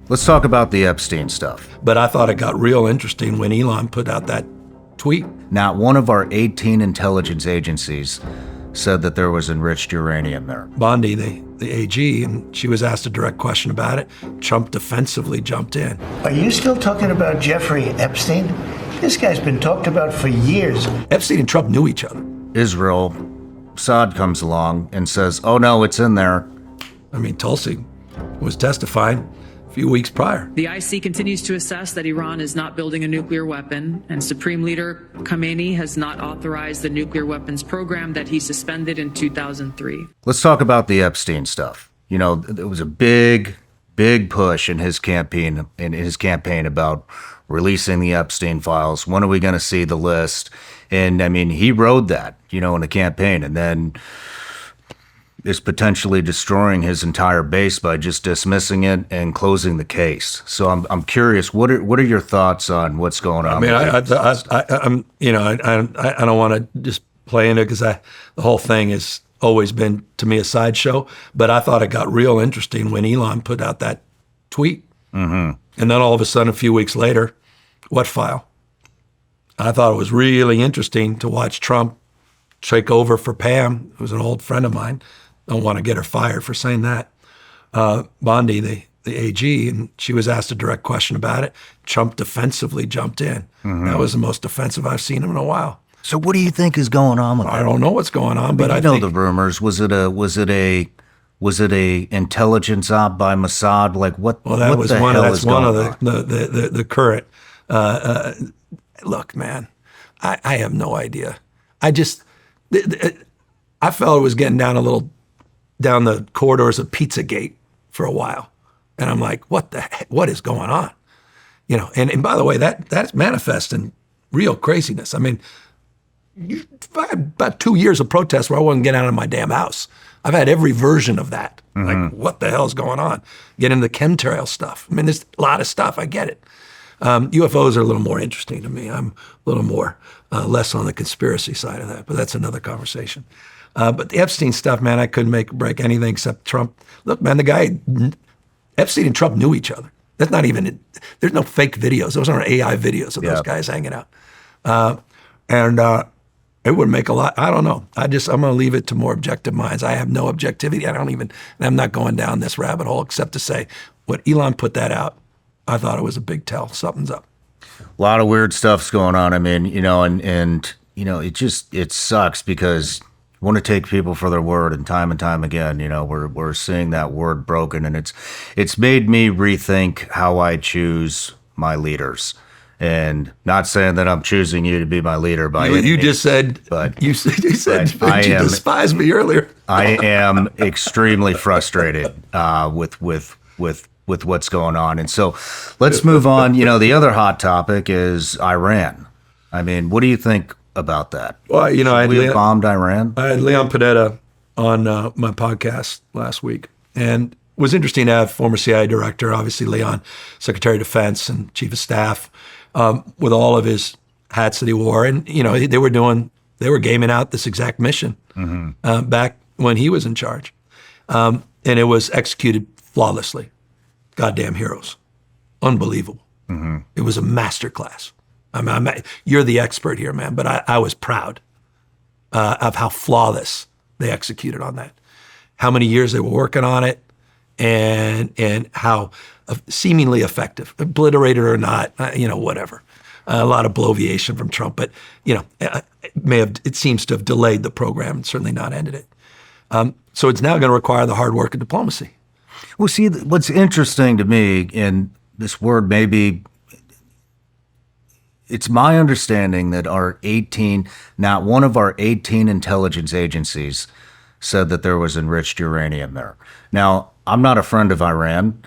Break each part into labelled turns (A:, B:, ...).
A: Let's talk about the Epstein stuff.
B: But I thought it got real interesting when Elon put out that tweet.
A: Now, one of our 18 intelligence agencies said that there was enriched uranium there.
B: Bondi, the AG, and she was asked a direct question about it. Trump defensively jumped in.
C: Are you still talking about Jeffrey Epstein? This guy's been talked about for years.
B: Epstein and Trump knew each other.
A: Israel, Saad comes along and says, oh no, it's in there.
B: I mean, Tulsi was testifying a few weeks prior.
D: The IC continues to assess that Iran is not building a nuclear weapon, and Supreme Leader Khamenei has not authorized the nuclear weapons program that he suspended in 2003.
A: Let's talk about the Epstein stuff. You know, there was a big push in his campaign about releasing the Epstein files. When are we going to see the list? And I mean, he rode that, you know, in the campaign, and then is potentially destroying his entire base by just dismissing it and closing the case. So I'm curious, what are your thoughts on what's going on?
B: I mean, I don't want to just play in it because the whole thing has always been to me a sideshow. But I thought it got real interesting when Elon put out that tweet, and then all of a sudden, a few weeks later, what file? I thought it was really interesting to watch Trump take over for Pam, who's an old friend of mine. Don't want to get her fired for saying that. Bondi, the AG, and she was asked a direct question about it. Trump defensively jumped in. That was the most defensive I've seen him in a while.
A: So what do you think is going on with that?
B: I don't know what's going on, but I
A: know
B: think
A: the rumors. Was it a intelligence op by Mossad? Like what?
B: Well, that
A: what
B: was
A: the
B: one.
A: hell
B: That's
A: is
B: one
A: going
B: of the current. Look, man, I have no idea. I felt it was getting down the corridors of Pizzagate for a while, and I'm like, what is going on? You know, and by the way, that's manifesting real craziness. I mean, I had about 2 years of protests where I wasn't getting out of my damn house. I've had every version of that. Like, what the hell is going on? Get into the chemtrail stuff. I mean, there's a lot of stuff. I get it. UFOs are a little more interesting to me. I'm a little more less on the conspiracy side of that, but that's another conversation. But the Epstein stuff, man, I couldn't break anything except Trump. Look, man, the guy, Epstein and Trump knew each other. That's not even, there's no fake videos. Those aren't AI videos of those guys hanging out. And it would make a lot, I don't know. I'm going to leave it to more objective minds. I have no objectivity. I'm not going down this rabbit hole except to say when Elon put that out, I thought it was a big tell. Something's up.
A: A lot of weird stuff's going on. I mean, you know, and you know, it sucks because you want to take people for their word, and time again, you know, we're seeing that word broken, and it's made me rethink how I choose my leaders. And not saying that I'm choosing you to be my leader by any means. You
B: just said,
A: but
B: you said you despised me earlier.
A: I am extremely frustrated with what's going on. And so let's move on. You know, the other hot topic is Iran. I mean, what do you think about that?
B: Well, you know,
A: we bombed Iran?
B: I had Leon Panetta on my podcast last week, and it was interesting to have former CIA director, obviously Leon, Secretary of Defense and Chief of Staff, with all of his hats that he wore. And, you know, they were gaming out this exact mission back when he was in charge. And it was executed flawlessly. Goddamn heroes. Unbelievable. It was a masterclass. I mean, you're the expert here, man, but I was proud of how flawless they executed on that. How many years they were working on it, and how seemingly effective, obliterated or not, you know, whatever. A lot of bloviation from Trump, but, you know, it seems to have delayed the program and certainly not ended it. So it's now going to require the hard work of diplomacy.
A: Well, see, what's interesting to me, and this word maybe, it's my understanding that not one of our 18 intelligence agencies said that there was enriched uranium there. Now, I'm not a friend of Iran.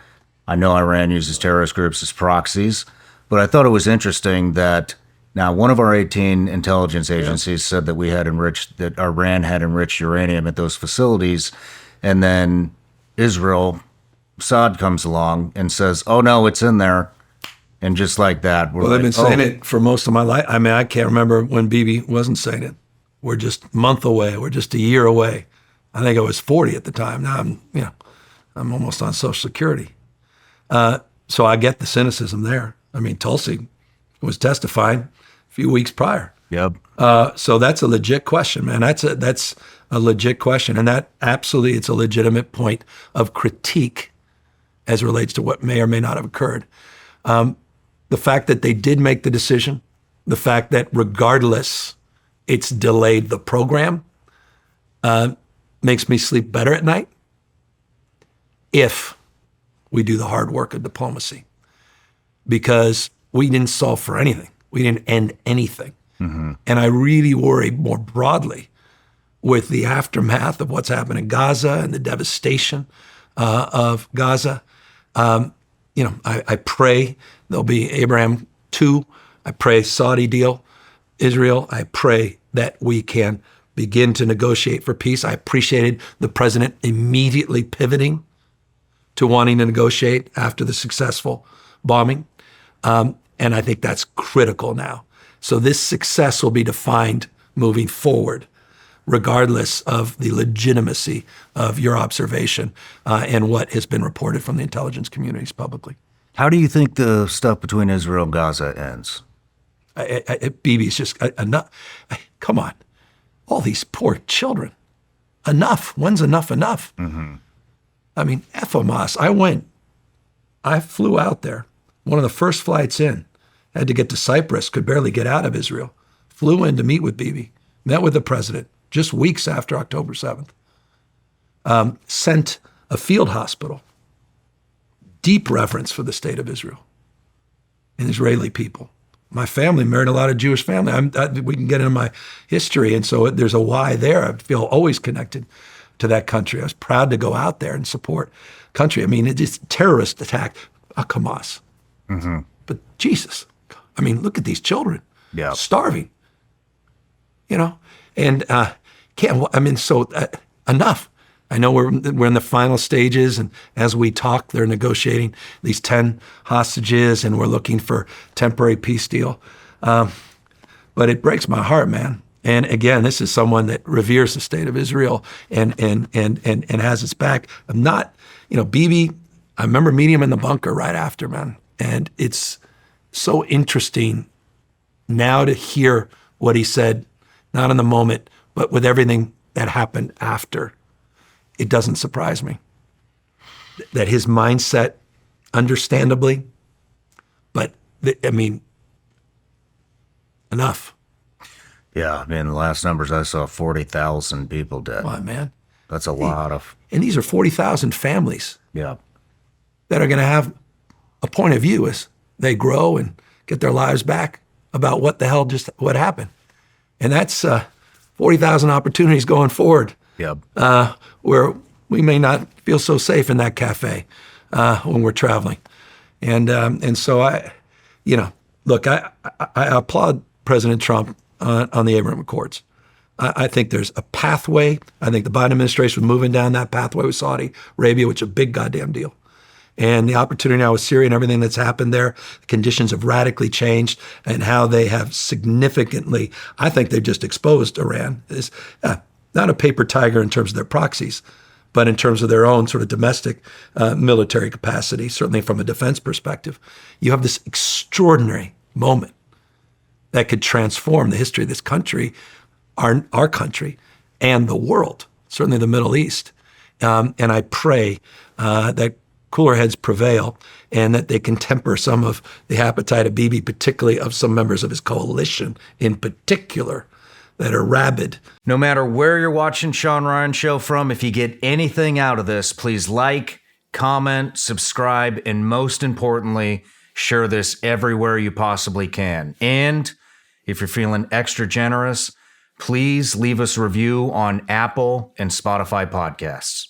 A: I know Iran uses terrorist groups as proxies, but I thought it was interesting that now one of our 18 intelligence agencies said that Iran had enriched uranium at those facilities, and then Israel, Saad comes along and says, oh no, it's in there. And just like that,
B: they've been saying it for most of my life. I mean, I can't remember when Bibi wasn't saying it. We're just a month away. We're just a year away. I think I was 40 at the time. Now I'm almost on Social Security. So I get the cynicism there. I mean, Tulsi was testifying a few weeks prior.
A: Yep.
B: So that's a legit question, man. That's a legit question. And that absolutely, it's a legitimate point of critique as it relates to what may or may not have occurred. The fact that they did make the decision, the fact that regardless, it's delayed the program, makes me sleep better at night if we do the hard work of diplomacy. Because we didn't solve for anything. We didn't end anything. Mm-hmm. And I really worry more broadly with the aftermath of what's happened in Gaza and the devastation of Gaza. I pray there'll be Abraham 2. I pray Saudi deal, Israel. I pray that we can begin to negotiate for peace. I appreciated the president immediately pivoting to wanting to negotiate after the successful bombing. And I think that's critical now. So this success will be defined moving forward, regardless of the legitimacy of your observation and what has been reported from the intelligence communities publicly.
A: How do you think the stuff between Israel and Gaza ends?
B: Bibi's just enough. Come on. All these poor children. Enough. When's enough enough? Mm-hmm. I mean, Hamas. I flew out there. One of the first flights in. Had to get to Cyprus, could barely get out of Israel. Flew in to meet with Bibi. Met with the president just weeks after October 7th. Sent a field hospital. Deep reverence for the state of Israel and Israeli people. My family married a lot of Jewish family. We can get into my history, and so there's a why there. I feel always connected to that country. I was proud to go out there and support country. I mean, it's a terrorist attack, Hamas. Mm-hmm. But Jesus, I mean, look at these children, starving. And enough. I know we're in the final stages, and as we talk, they're negotiating these 10 hostages, and we're looking for temporary peace deal. But it breaks my heart, man. And again, this is someone that reveres the state of Israel and has its back. I'm not, Bibi. I remember meeting him in the bunker right after, man, and it's so interesting now to hear what he said, not in the moment, but with everything that happened after. It doesn't surprise me that his mindset, understandably, but enough.
A: Yeah, I mean, the last numbers I saw, 40,000 people dead.
B: Come on, man.
A: That's a lot of.
B: And these are 40,000 families
A: that
B: are going to have a point of view as they grow and get their lives back about what the hell what happened. And that's 40,000 opportunities going forward. Where we may not feel so safe in that cafe when we're traveling. And so I applaud President Trump on the Abraham Accords. I think there's a pathway. I think the Biden administration was moving down that pathway with Saudi Arabia, which is a big goddamn deal. And the opportunity now with Syria and everything that's happened there, the conditions have radically changed, and how they have significantly, I think they've just exposed Iran. Is not a paper tiger in terms of their proxies, but in terms of their own sort of domestic military capacity, certainly from a defense perspective. You have this extraordinary moment that could transform the history of this country, our country, and the world, certainly the Middle East. And I pray that cooler heads prevail and that they can temper some of the appetite of Bibi, particularly of some members of his coalition in particular, that are rabid.
A: No matter where you're watching Shawn Ryan Show from, if you get anything out of this, please like, comment, subscribe, and most importantly, share this everywhere you possibly can. And if you're feeling extra generous, please leave us a review on Apple and Spotify podcasts.